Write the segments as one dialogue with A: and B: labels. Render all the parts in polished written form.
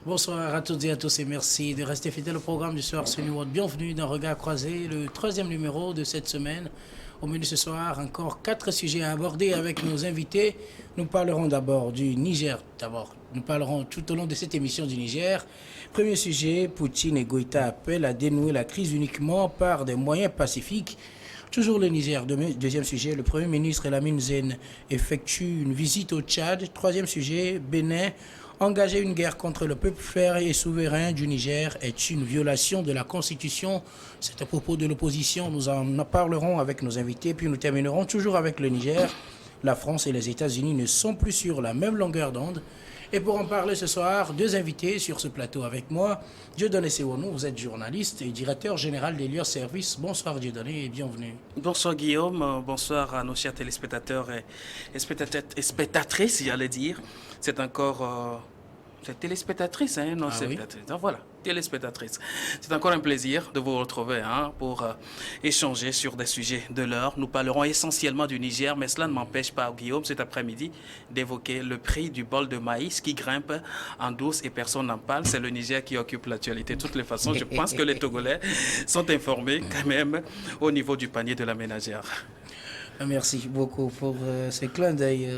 A: Bonsoir à toutes et à tous et merci de rester fidèles au programme du soir sur New World. Bienvenue dans Regard Croisé, le troisième numéro de cette semaine. Au menu ce soir, encore 4 sujets à aborder avec nos invités. Nous parlerons d'abord du Niger. Nous parlerons tout au long de cette émission du Niger. Premier sujet, Poutine et Goïta appellent à dénouer la crise uniquement par des moyens pacifiques. Toujours le Niger. Deuxième sujet, le Premier ministre Elamine Zen effectue une visite au Tchad. Troisième sujet, Bénin. Engager une guerre contre le peuple fier et souverain du Niger est une violation de la Constitution. C'est à propos de l'opposition. Nous en parlerons avec nos invités, puis nous terminerons toujours avec le Niger. La France et les États-Unis ne sont plus sur la même longueur d'onde. Et pour en parler ce soir, deux invités sur ce plateau avec moi. Dieudonné Sewonou, vous êtes journaliste et directeur général d'Elios Service. Bonsoir Dieudonné et bienvenue.
B: Bonsoir Guillaume, bonsoir à nos chers téléspectateurs et spectatrices, j'allais dire. C'est encore... c'est téléspectatrice, hein? Non, c'est
A: oui.
B: Donc, voilà, téléspectatrice. C'est encore un plaisir de vous retrouver pour échanger sur des sujets de l'heure. Nous parlerons essentiellement du Niger, mais cela ne m'empêche pas, Guillaume, cet après-midi, d'évoquer le prix du bol de maïs qui grimpe en douce et personne n'en parle. C'est le Niger qui occupe l'actualité. De toutes les façons, je pense que les Togolais sont informés quand même au niveau du panier de la ménagère.
A: Merci beaucoup pour ce clin d'œil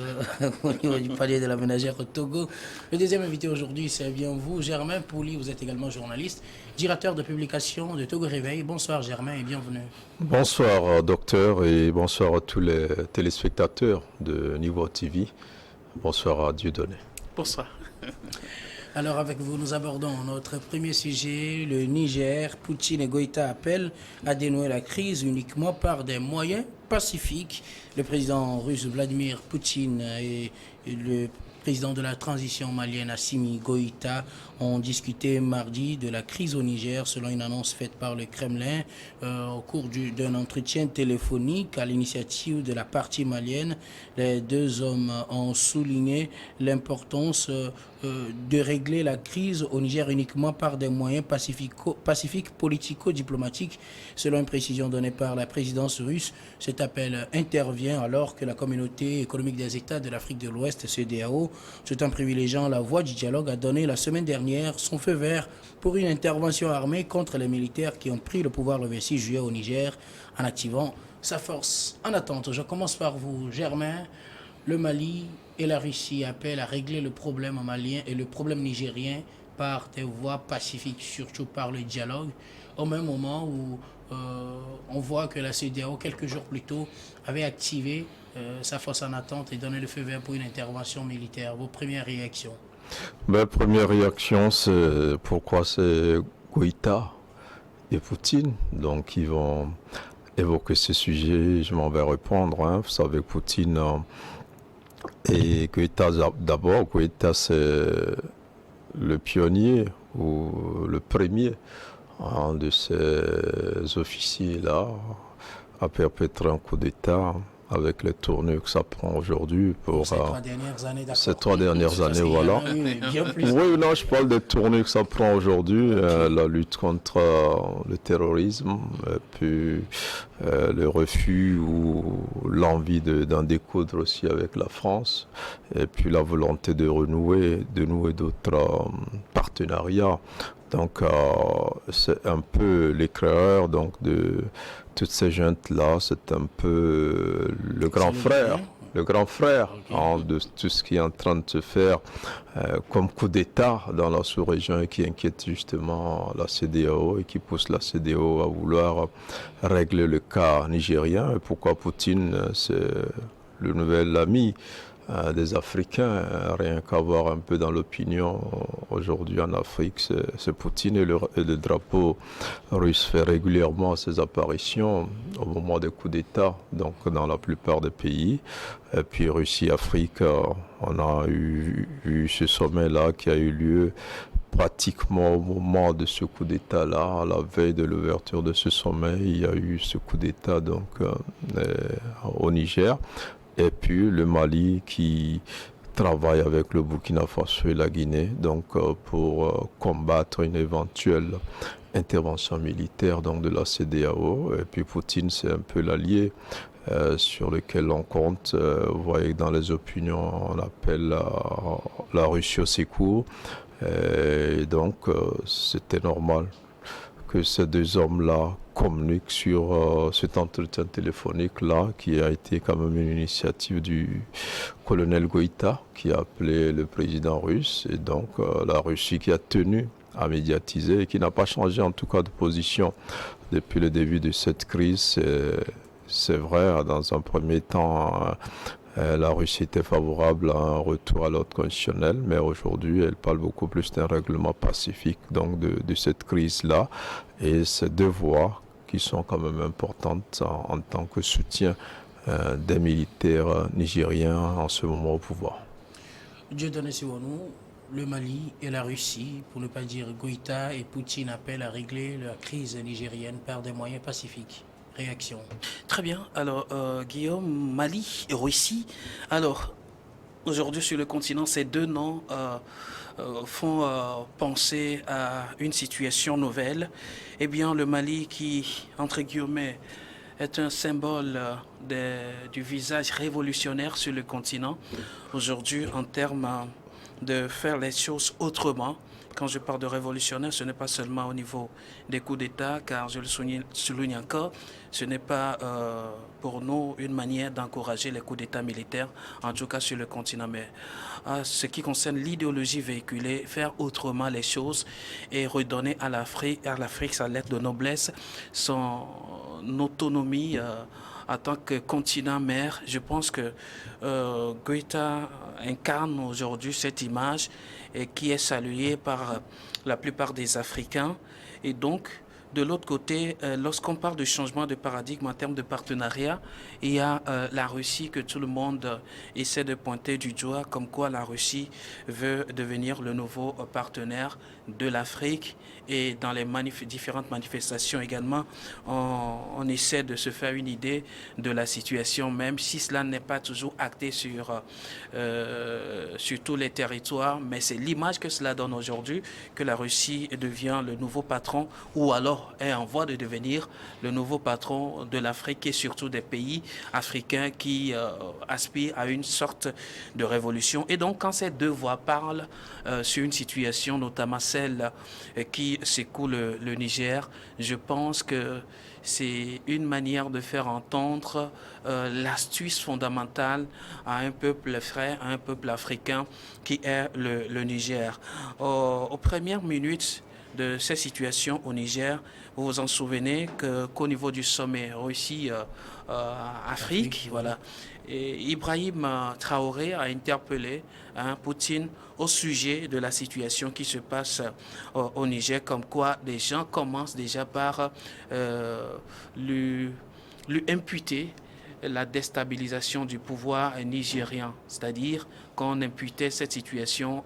A: au niveau du palier de la ménagère au Togo. Le deuxième invité aujourd'hui, c'est bien vous, Germain Pouli. Vous êtes également journaliste, directeur de publication de Togo Réveil. Bonsoir Germain et bienvenue.
C: Bonsoir docteur et bonsoir à tous les téléspectateurs de Niveau TV. Bonsoir à Dieudonné.
B: Bonsoir.
A: Alors avec vous, nous abordons notre premier sujet, le Niger. Poutine et Goïta appellent à dénouer la crise uniquement par des moyens pacifiques. Le président russe Vladimir Poutine et le président de la transition malienne Assimi Goïta ont discuté mardi de la crise au Niger selon une annonce faite par le Kremlin au cours d'un entretien téléphonique à l'initiative de la partie malienne. Les deux hommes ont souligné l'importance de régler la crise au Niger uniquement par des moyens pacifiques politico-diplomatiques. Selon une précision donnée par la présidence russe, cet appel intervient alors que la communauté économique des États de l'Afrique de l'Ouest, CEDEAO, tout en privilégiant la voie du dialogue, a donné la semaine dernière son feu vert pour une intervention armée contre les militaires qui ont pris le pouvoir le 26 juillet au Niger en activant sa force. En attente, je commence par vous, Germain. Le Mali et la Russie appellent à régler le problème malien et le problème nigérien par des voies pacifiques, surtout par le dialogue, au même moment où on voit que la CEDEAO, quelques jours plus tôt, avait activé sa force en attente et donné le feu vert pour une intervention militaire. Vos premières réactions?
C: Première réaction, c'est pourquoi c'est Goïta et Poutine. Donc ils vont évoquer ce sujet, je m'en vais répondre. Vous savez, Poutine et Goïta d'abord. Goïta, c'est le pionnier ou le premier de ces officiers-là à perpétrer un coup d'État avec les tournures que ça prend aujourd'hui pour
A: ces 3 dernières années, d'accord.
C: ces 3 dernières années, voilà. Oui, non, je parle des tournures que ça prend aujourd'hui, la lutte contre le terrorisme, et puis le refus ou l'envie d'en découdre aussi avec la France, et puis la volonté de nouer d'autres partenariats. Donc, c'est un peu les créateurs de toutes ces jeunes-là, c'est un peu le grand frère. Le grand frère de tout ce qui est en train de se faire comme coup d'État dans la sous-région et qui inquiète justement la CEDEAO et qui pousse la CEDEAO à vouloir régler le cas nigérien. Et pourquoi Poutine, c'est le nouvel ami des Africains, rien qu'à voir un peu dans l'opinion aujourd'hui en Afrique, c'est Poutine et le drapeau russe fait régulièrement ses apparitions au moment des coups d'État, donc dans la plupart des pays. Et puis Russie-Afrique, on a eu ce sommet-là qui a eu lieu pratiquement au moment de ce coup d'État-là, à la veille de l'ouverture de ce sommet, il y a eu ce coup d'État donc au Niger. Et puis le Mali qui travaille avec le Burkina Faso et la Guinée donc pour combattre une éventuelle intervention militaire donc de la CEDEAO. Et puis Poutine, c'est un peu l'allié sur lequel on compte. Vous voyez que dans les opinions, on appelle la Russie au secours. Et donc, c'était normal que ces deux hommes-là communiquent sur cet entretien téléphonique-là, qui a été quand même une initiative du colonel Goïta, qui a appelé le président russe, et donc la Russie qui a tenu à médiatiser et qui n'a pas changé en tout cas de position depuis le début de cette crise. C'est vrai, dans un premier temps, la Russie était favorable à un retour à l'ordre constitutionnel, mais aujourd'hui, elle parle beaucoup plus d'un règlement pacifique donc de cette crise-là. Et ces deux voix qui sont quand même importantes en tant que soutien des militaires nigériens en ce moment au pouvoir.
A: Dieudonné Siwonou, le Mali et la Russie, pour ne pas dire Goïta et Poutine, appellent à régler la crise nigérienne par des moyens pacifiques. Réaction.
B: Très bien. Alors, Guillaume, Mali et Russie. Alors, aujourd'hui sur le continent, ces deux noms font penser à une situation nouvelle. Eh bien, le Mali qui, entre guillemets, est un symbole du visage révolutionnaire sur le continent. Aujourd'hui, en termes de faire les choses autrement. Quand je parle de révolutionnaire, ce n'est pas seulement au niveau des coups d'État, car je le souligne encore, ce n'est pas pour nous une manière d'encourager les coups d'État militaires, en tout cas sur le continent. Mais ce qui concerne l'idéologie véhiculée, faire autrement les choses et redonner à l'Afrique sa lettre de noblesse, son autonomie en tant que continent mère. Je pense que Goïta incarne aujourd'hui cette image et qui est saluée par la plupart des Africains. Et donc, de l'autre côté, lorsqu'on parle de changement de paradigme en termes de partenariat, il y a la Russie que tout le monde essaie de pointer du doigt, comme quoi la Russie veut devenir le nouveau partenaire de l'Afrique. Et dans les différentes manifestations également, on essaie de se faire une idée de la situation, même si cela n'est pas toujours acté sur tous les territoires. Mais c'est l'image que cela donne aujourd'hui, que la Russie devient le nouveau patron, ou alors est en voie de devenir le nouveau patron de l'Afrique et surtout des pays africains qui aspirent à une sorte de révolution. Et donc, quand ces deux voix parlent sur une situation, notamment celle qui secoue le Niger, je pense que c'est une manière de faire entendre l'astuce fondamentale à un peuple frère, à un peuple africain qui est le Niger. Aux premières minutes de ces situations au Niger, vous vous en souvenez qu'au niveau du sommet Russie-Afrique, voilà, et Ibrahim Traoré a interpellé Poutine au sujet de la situation qui se passe au Niger, comme quoi les gens commencent déjà par lui imputer la déstabilisation du pouvoir nigérien, c'est-à-dire qu'on imputait cette situation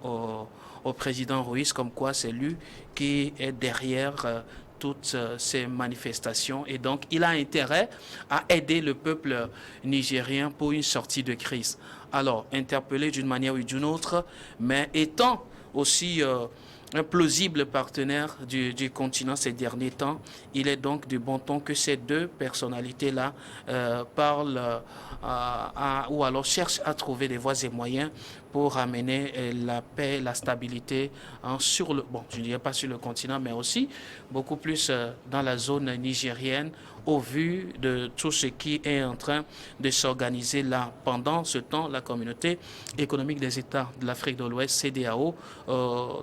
B: au président Ruiz, comme quoi c'est lui qui est derrière toutes ces manifestations, et donc il a intérêt à aider le peuple nigérien pour une sortie de crise. Alors, interpellé d'une manière ou d'une autre, mais étant aussi un plausible partenaire du continent ces derniers temps, il est donc du bon ton que ces deux personnalités-là parlent ou alors cherchent à trouver des voies et moyens pour amener la paix, la stabilité sur le, bon, je ne dirais pas sur le continent, mais aussi beaucoup plus dans la zone nigérienne, au vu de tout ce qui est en train de s'organiser là. Pendant ce temps, la communauté économique des États de l'Afrique de l'Ouest, CEDEAO,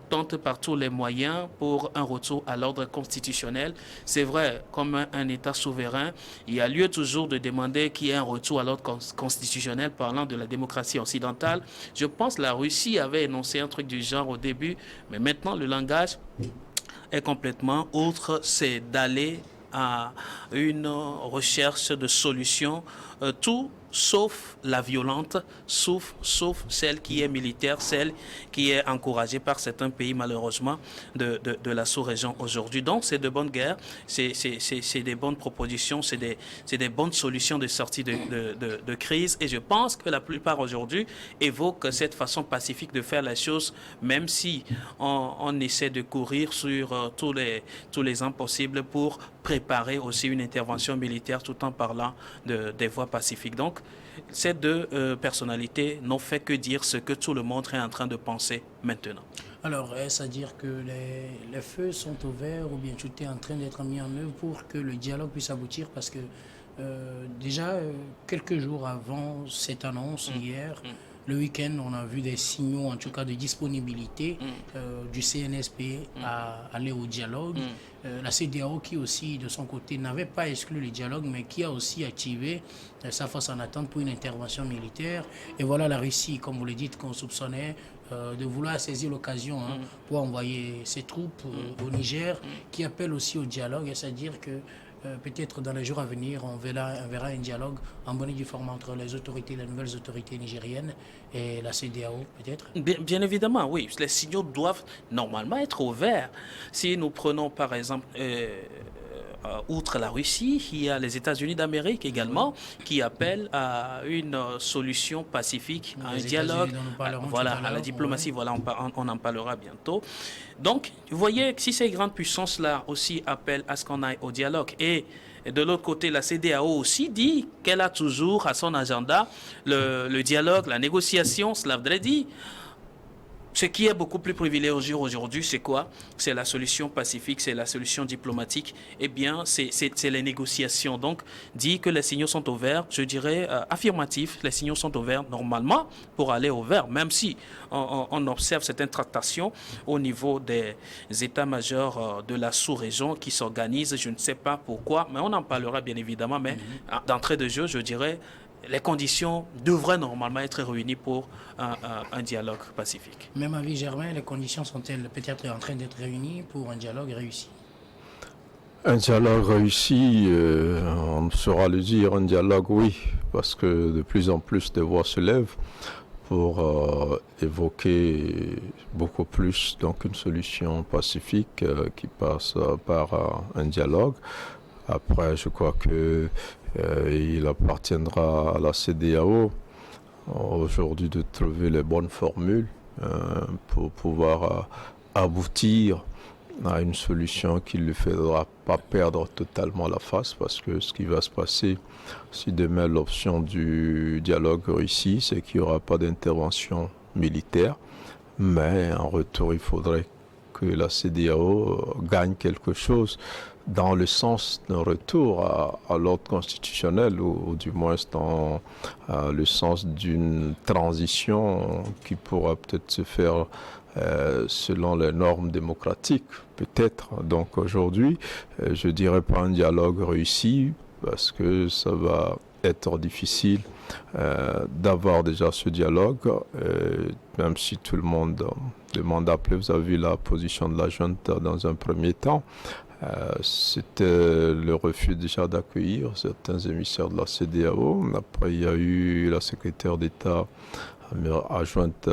B: tente par tous les moyens pour un retour à l'ordre constitutionnel. C'est vrai, comme un État souverain, il y a lieu toujours de demander qu'il y ait un retour à l'ordre constitutionnel parlant de la démocratie occidentale. Je pense que la Russie avait énoncé un truc du genre au début, mais maintenant le langage est complètement autre, c'est d'aller à une recherche de solutions, tout sauf la violente, sauf celle qui est militaire, celle qui est encouragée par certains pays malheureusement de la sous-région aujourd'hui. Donc c'est de bonnes guerres, c'est des bonnes propositions, c'est des bonnes solutions de sortie de crise, et je pense que la plupart aujourd'hui évoquent cette façon pacifique de faire la chose, même si on essaie de courir sur tous les impossibles pour préparer aussi une intervention militaire tout en parlant des voies pacifiques. Donc, ces deux personnalités n'ont fait que dire ce que tout le monde est en train de penser maintenant.
A: Alors, est-ce à dire que les feux sont ouverts ou bien tout est en train d'être mis en œuvre pour que le dialogue puisse aboutir? Parce que déjà, quelques jours avant cette annonce, hier, le week-end, on a vu des signaux, en tout cas, de disponibilité du CNSP à aller au dialogue. La CEDEAO qui aussi, de son côté, n'avait pas exclu le dialogue, mais qui a aussi activé sa force en attente pour une intervention militaire. Et voilà la Russie, comme vous le dites, qu'on soupçonnait de vouloir saisir l'occasion pour envoyer ses troupes au Niger, qui appelle aussi au dialogue. Et c'est-à-dire que peut-être dans les jours à venir, on verra un dialogue en bonne et due forme entre les autorités, les nouvelles autorités nigériennes et la CEDEAO, peut-être.
B: Bien évidemment, oui. Les signaux doivent normalement être ouverts. Si nous prenons par exemple, outre la Russie, il y a les États-Unis d'Amérique également qui appellent à une solution pacifique, à un dialogue, voilà, à la diplomatie. Voilà, on en parlera bientôt. Donc, vous voyez, si ces grandes puissances-là aussi appellent à ce qu'on aille au dialogue, et de l'autre côté, la CEDEAO aussi dit qu'elle a toujours à son agenda le dialogue, la négociation, cela voudrait dire. Ce qui est beaucoup plus privilégié aujourd'hui, c'est quoi? C'est la solution pacifique, c'est la solution diplomatique. Eh bien, c'est les négociations. Donc, dit que les signaux sont ouverts, je dirais affirmatif, les signaux sont ouverts normalement pour aller au vert, même si on observe certaines tractations au niveau des états-majors de la sous-région qui s'organisent. Je ne sais pas pourquoi, mais on en parlera bien évidemment. Mais d'entrée de jeu, je dirais, les conditions devraient normalement être réunies pour un dialogue pacifique.
A: Même avis, Germain, les conditions sont-elles peut-être en train d'être réunies pour un dialogue réussi?
C: Un dialogue réussi, on saura le dire, un dialogue oui, parce que de plus en plus de voix se lèvent pour évoquer beaucoup plus donc une solution pacifique qui passe par un dialogue. Après, je crois que il appartiendra à la CEDEAO aujourd'hui de trouver les bonnes formules pour pouvoir aboutir à une solution qui ne lui fera pas perdre totalement la face, parce que ce qui va se passer si demain l'option du dialogue réussit, c'est qu'il n'y aura pas d'intervention militaire, mais en retour il faudrait que la CEDEAO gagne quelque chose dans le sens d'un retour à l'ordre constitutionnel, ou du moins dans le sens d'une transition qui pourra peut-être se faire selon les normes démocratiques, peut-être. Donc aujourd'hui, je dirais pas un dialogue réussi, parce que ça va être difficile d'avoir déjà ce dialogue, même si tout le monde demande d'appeler. Vous avez vu la position de la junte dans un premier temps. C'était le refus déjà d'accueillir certains émissaires de la CEDEAO. Après, il y a eu la secrétaire d'État adjointe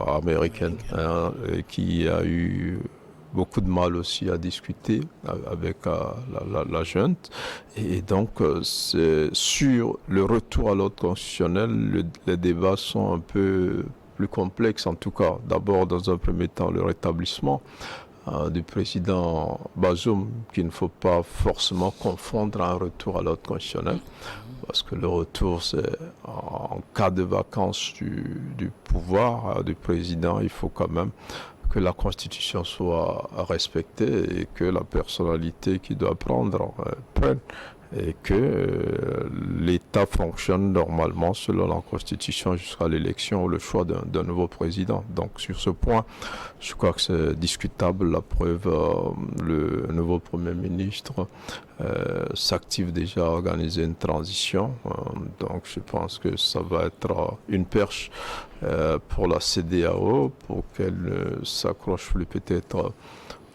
C: américaine qui a eu beaucoup de mal aussi à discuter avec la junte. Et donc, sur le retour à l'ordre constitutionnel, les débats sont un peu plus complexes, en tout cas. D'abord, dans un premier temps, le rétablissement du président Bazoum, qu'il ne faut pas forcément confondre un retour à l'ordre constitutionnel, parce que le retour, c'est en cas de vacance du pouvoir du président, il faut quand même que la Constitution soit respectée et que la personnalité qui doit prendre prenne, et que l'État fonctionne normalement selon la Constitution jusqu'à l'élection ou le choix d'un nouveau président. Donc sur ce point, je crois que c'est discutable. La preuve, le nouveau Premier ministre s'active déjà à organiser une transition. Donc je pense que ça va être une perche pour la CEDEAO, pour qu'elle s'accroche plus peut-être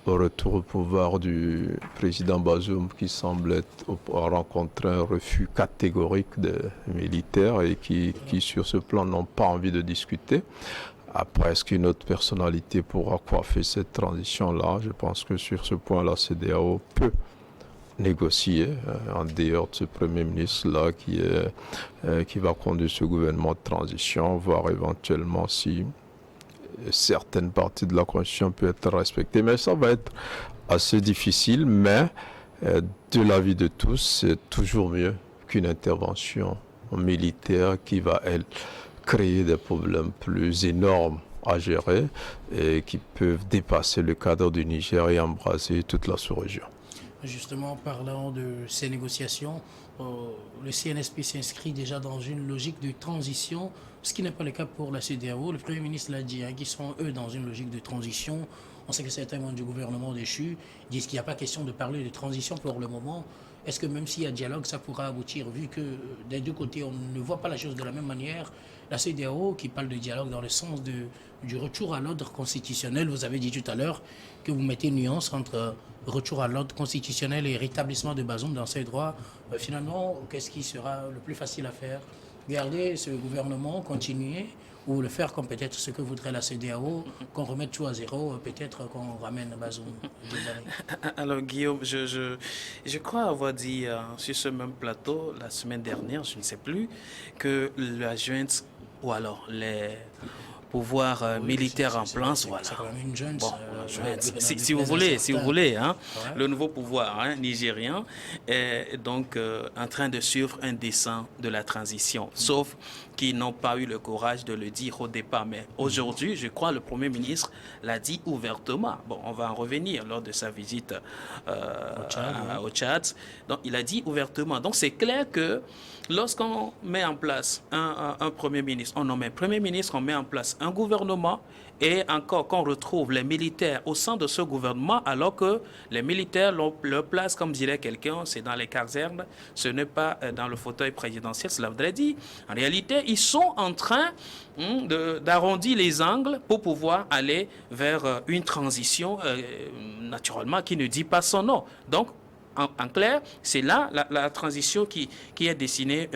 C: au retour au pouvoir du président Bazoum, qui semble rencontrer un refus catégorique des militaires et qui sur ce plan n'ont pas envie de discuter. Après, est-ce qu'une autre personnalité pourra coiffer cette transition-là? Je pense que sur ce point, la CEDEAO peut négocier en dehors de ce Premier ministre-là qui va conduire ce gouvernement de transition, voir éventuellement si certaines parties de la Constitution peuvent être respectées. Mais ça va être assez difficile, mais de l'avis de tous, c'est toujours mieux qu'une intervention militaire qui va, elle, créer des problèmes plus énormes à gérer et qui peuvent dépasser le cadre du Niger et embrasser toute la sous-région.
A: Justement, parlant de ces négociations, le CNSP s'inscrit déjà dans une logique de transition, ce qui n'est pas le cas pour la CEDEAO. Le Premier ministre l'a dit, qu'ils sont eux dans une logique de transition. On sait que certains membres du gouvernement déchu disent qu'il n'y a pas question de parler de transition pour le moment. Est-ce que même s'il y a dialogue, ça pourra aboutir, vu que des deux côtés, on ne voit pas la chose de la même manière? La CEDEAO, qui parle de dialogue dans le sens du retour à l'ordre constitutionnel, vous avez dit tout à l'heure que vous mettez une nuance entre retour à l'ordre constitutionnel et rétablissement de Bazoum dans ses droits. Finalement, qu'est-ce qui sera le plus facile à faire? Garder ce gouvernement, continuer, ou le faire comme peut-être ce que voudrait la CEDEAO, qu'on remette tout à zéro, peut-être qu'on ramène Bazoum.
B: Alors Guillaume, je crois avoir dit sur ce même plateau la semaine dernière, je ne sais plus, que la junte ou alors les pouvoirs militaires en place, voilà.
A: C'est quand même une junte.
B: Bon, si vous voulez, hein, ouais. Le nouveau pouvoir nigérien est donc en train de suivre un dessin de la transition, sauf qu'ils n'ont pas eu le courage de le dire au départ. Mais aujourd'hui, je crois, le Premier ministre l'a dit ouvertement. Bon, on va en revenir lors de sa visite au Tchad. Donc, il a dit ouvertement. Donc, c'est clair que lorsqu'on met en place un Premier ministre, on nomme un Premier ministre, on met en place un gouvernement et encore qu'on retrouve les militaires au sein de ce gouvernement alors que les militaires, leur place, comme dirait quelqu'un, c'est dans les casernes, ce n'est pas dans le fauteuil présidentiel, cela voudrait dire. En réalité, ils sont en train d'arrondir les angles pour pouvoir aller vers une transition, naturellement, qui ne dit pas son nom. Donc, en clair, c'est là la transition qui est dessinée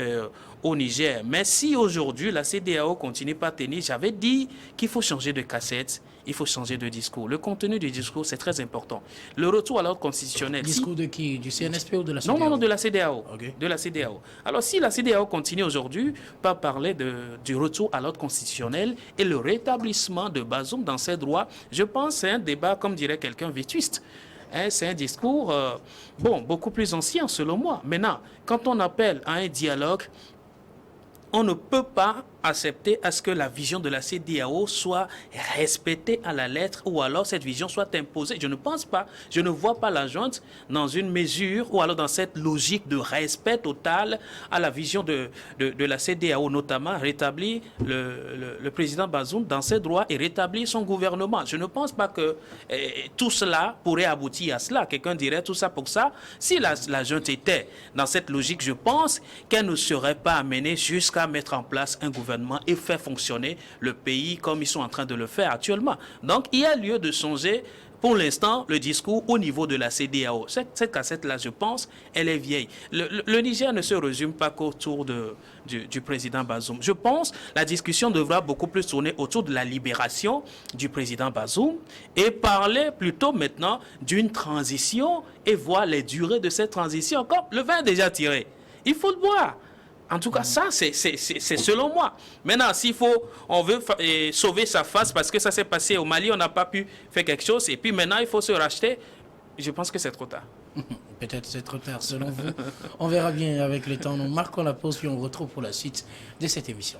B: au Niger. Mais si aujourd'hui la CEDEAO continue pas à tenir, j'avais dit qu'il faut changer de cassette, il faut changer de discours. Le contenu du discours, c'est très important. Le retour à l'ordre constitutionnel.
A: Discours de qui? Du CNSP ou de la CEDEAO?
B: Non, de la CEDEAO.
A: Okay.
B: De la CEDEAO. Alors si la CEDEAO continue aujourd'hui par parler du retour à l'ordre constitutionnel et le rétablissement de Bazoum dans ses droits, je pense que c'est un débat, comme dirait quelqu'un, vétuste. C'est un discours, beaucoup plus ancien selon moi. Maintenant, quand on appelle à un dialogue, on ne peut pas accepter à ce que la vision de la CEDEAO soit respectée à la lettre ou alors cette vision soit imposée. Je ne pense pas, je ne vois pas la junte dans une mesure ou alors dans cette logique de respect total à la vision de la CEDEAO, notamment rétablir le président Bazoum dans ses droits et rétablir son gouvernement. Je ne pense pas que tout cela pourrait aboutir à cela. Quelqu'un dirait tout ça pour ça. Si la junte était dans cette logique, je pense qu'elle ne serait pas amenée jusqu'à mettre en place un gouvernement et faire fonctionner le pays comme ils sont en train de le faire actuellement. Donc, il y a lieu de changer, pour l'instant, le discours au niveau de la CEDEAO. Cette cassette-là, je pense, elle est vieille. Le Niger ne se résume pas qu'autour du président Bazoum. Je pense que la discussion devra beaucoup plus tourner autour de la libération du président Bazoum et parler plutôt maintenant d'une transition et voir les durées de cette transition. Comme le vin est déjà tiré, il faut le boire. En tout cas, ça, c'est selon moi. Maintenant, on veut sauver sa face parce que ça s'est passé au Mali, on n'a pas pu faire quelque chose, et puis maintenant, il faut se racheter. Je pense que c'est trop tard.
A: Peut-être c'est trop tard, selon vous. On verra bien avec le temps. Nous marquons la pause, puis on retrouve pour la suite de cette émission.